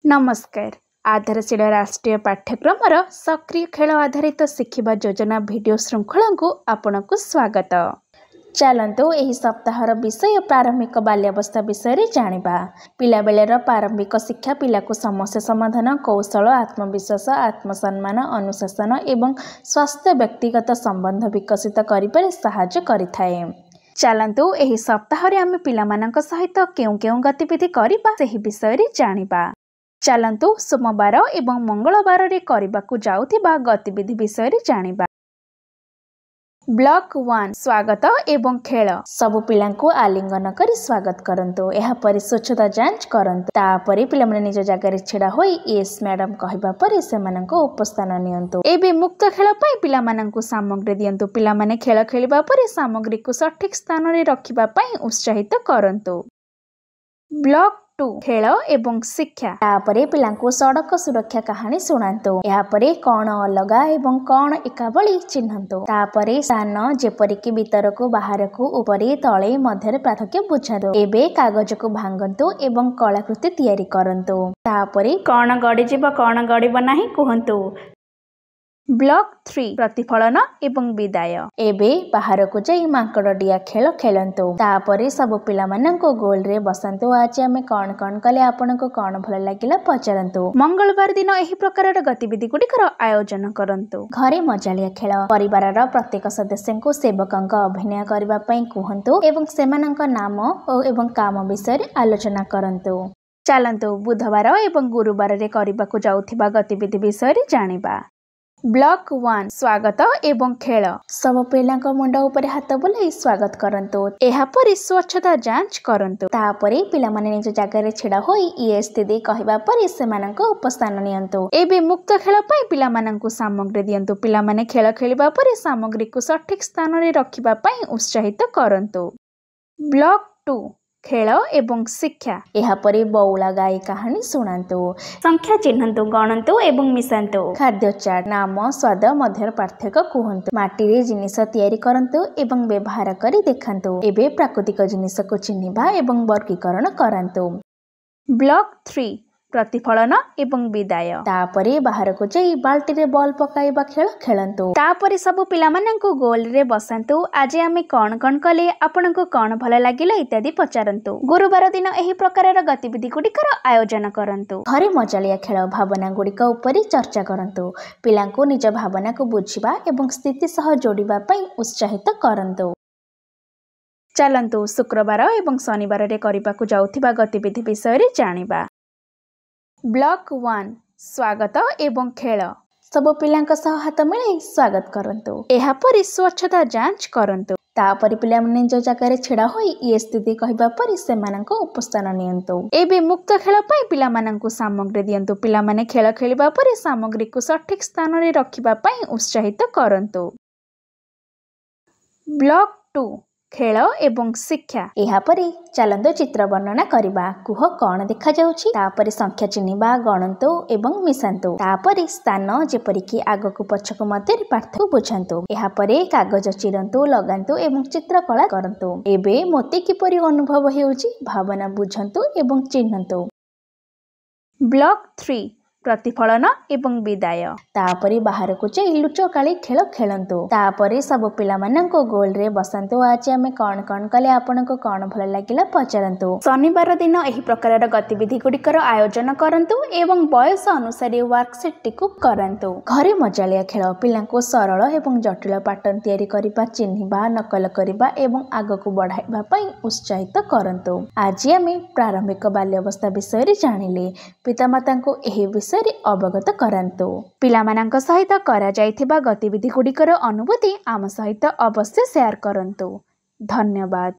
नमस्कार। आधारशील राष्ट्रीय पाठ्यक्रम सक्रिय खेल आधारित शिखा योजना भिडियो श्रृंखला को आपन को स्वागत। चलतु एही सप्ताहर विषय प्रारंभिक बाल्यावस्था विषय जानिबा। पिला बेलेर प्रारंभिक शिक्षा पिला को समस्या समाधान कौशल आत्मविश्वास आत्मसम्मान अनुशासन एवं स्वास्थ्य व्यक्तिगत संबंध विकसित करिबारे सहायता करिथाए। चलतु एही सप्ताह रे आमे पिला मानक सहित केउ केउ गतिविधि करिबा सेही विषय रे जानिबा। चलतु सोमवार एवं मंगलवार रे करबाकू जाउथिबा गतिविधि विषय रे जानिबा। ब्लॉक 1 स्वागत एवं खेल। सबु पिलांकु आलिंगन करी स्वागत करंतु। एहा परि स्वच्छता जांच करंतु। तापरे पिला माने निज जागा रे छिडा होई यस मैडम कहबा परे सेमानंको उपस्थान नियंतु। एबे मुक्त खेल पई पिला मानंकु सामग्री दियंतु। पिला माने खेल खेलिबा परे सामग्री को सठिक स्थान रे रखिबा पई उत्साहित करंतु। ब्लॉक 2 खेल एवं शिक्षा। तापरे पिलांकु सड़क सुरक्षा कहानी सुनांतु। या परे कौन अलगा एवं कौन एका भली चिन्हंतु। तापरे स्थान जेपरि कि भीतर को बाहर को ऊपरे तळे मध्य पार्थक्य बुझांतु। एबे कागज को भांगंतु एवं कलाकृति तैयारी करंतु। तापरे कौन गड़ी जीव कौन गड़ीब नाही कहंतु। ब्लॉक 3 प्रतिफलन एवं विदाय। एबे बाहर को जाई मांकड़ डिया खेल खेलंतु। तापरे सब पिला मानंको गोल रे बसंतु। आज आमे कौन कौन कले आपनको कौन भल लागिला पचारंतु। मंगलवार दिन एही प्रकार गतिविधि गुडिकर आयोजन करंतु। घरे मजालिया खेल। परिवारर प्रत्येक सदस्यଙ୍କୁ सेवकଙ୍କ अभिनय करबा पई कहंतु एवं सेमानଙ୍କ नाम एवं काम विषय आलोचना करंतु। चलंतु बुधवार एवं गुरुवार रे करबाकू जाउथिबा गतिविधि विषय जानिबा। ब्लॉक 1 स्वागत एवं खेल। सब पिलांक मुंड ऊपर हाथ बुलाई स्वागत करंतु। एहा परि स्वच्छता जांच करंतु। तापरे पिला माने निज जागा रे छिडा होई यस दीदी कहबा परि सेमानंको उपस्थान नियंतु। एबे मुक्त खेल पई पिला मानंकु सामग्री दियंतु। पिला माने खेल खेलिबा परि सामग्री को सठिक स्थान रे रखिबा पई उत्साहित करंतु। ब्लॉक 2 खेल एवं शिक्षा। एहा परि बौला गाई कहानी सुनांतु। संख्या चिन्हंतु गणंतु एवं मिसांतु। खाद्य चार्ट नाम स्वाद मध्य पार्थक्य कहंतु। माटी रे जिनिस तैयारी करंतु एवं व्यवहार करी देखंतु। एबे प्राकृतिक जिनिस को चिन्हिबा एवं वर्गीकरण करंतु। ब्लॉक 3 प्रतिफलन एवं विदाय। तापरे बाहर को जाई बाल्टी रे बॉल पकाइबा खेल खेलंतु। तापरे सब पिला मानंको गोल रे बसंतु। आज आमे कौन कौन कले आपनको कौन भल लागिला इत्यादि पचारंतु। गुरुवार दिन एही प्रकार गतिविधि गुडिकर आयोजन करंतु। घरे मजालिया खेल भावना गुडिक ऊपर चर्चा करंतु। पिलांको निज भावना को बुझिबा एवं स्थिति सह जोड़िबा पई उत्साहित करंतु। चलंतु शुक्रवार एवं शनिवार रे करबाकू जाउथिबा गतिविधि विषय रे जानिबा। ब्लॉक 1 स्वागत एवं खेल। सब पिलांक सह हाथ मिलाई स्वागत करंतु। एहा परि स्वच्छता जांच करंतु। तापरि पिला माने जो जागा रे छिडा होई यस दीदी कहबा परि सेमानंको उपस्थान नियंतु। एबे मुक्त खेल पई पिला मानंकु सामग्री दियंतु। पिला माने खेल खेलिबा परि सामग्री को सठिक स्थान रे रखिबा पई उत्साहित करंतु। ब्लॉक 2 खेल एवं शिक्षा। एहा परि चलंतु चित्र वर्णना करबा। कुह कौन देखा जाउछि। तापरे संख्या चिन्हिबा गणंतु एवं मिसांतु। तापरे स्थान जेपरि कि आगकु पछकु मध्य पार्थक्य बुझांतु। एहा परे कागज चिरंतु लगांतु एवं चित्रकला करंतु। एबे मोते किपरि अनुभव हेउछि भावना बुझंतु एवं चिन्हंतु। ब्लॉक 3 प्रतिफलन एवं विदाय। तापरे बाहर को जाई लुचकाली खेल खेलंतु। तापरे सब पिला मानंको गोल रे बसंतु। आज आमे कौन कौन कले आपनको कौन भल लागिला पचारंतु। शनिवार दिन एही प्रकार गतिविधि गुडिकर आयोजन करंतु एवं बयस अनुसार वर्कशीट टिकु करंतु। घरे मजालिया खेल पिलांको सरल एवं जटिल पैटर्न तैयारी करिबा चिन्हिबा नकल करिबा एवं आगकु बढ़ाइबा पई उत्साहित करंतु। आज आमे प्रारंभिक बाल्यावस्था विषय रे जानिले। पितामाता को एही विषय अवगत करंतु। पिलामानंक सहित करा जाइथिबा गतिविधि गुडिकर अनुभूति आम सहित अवश्य शेयर करंतु। धन्यवाद।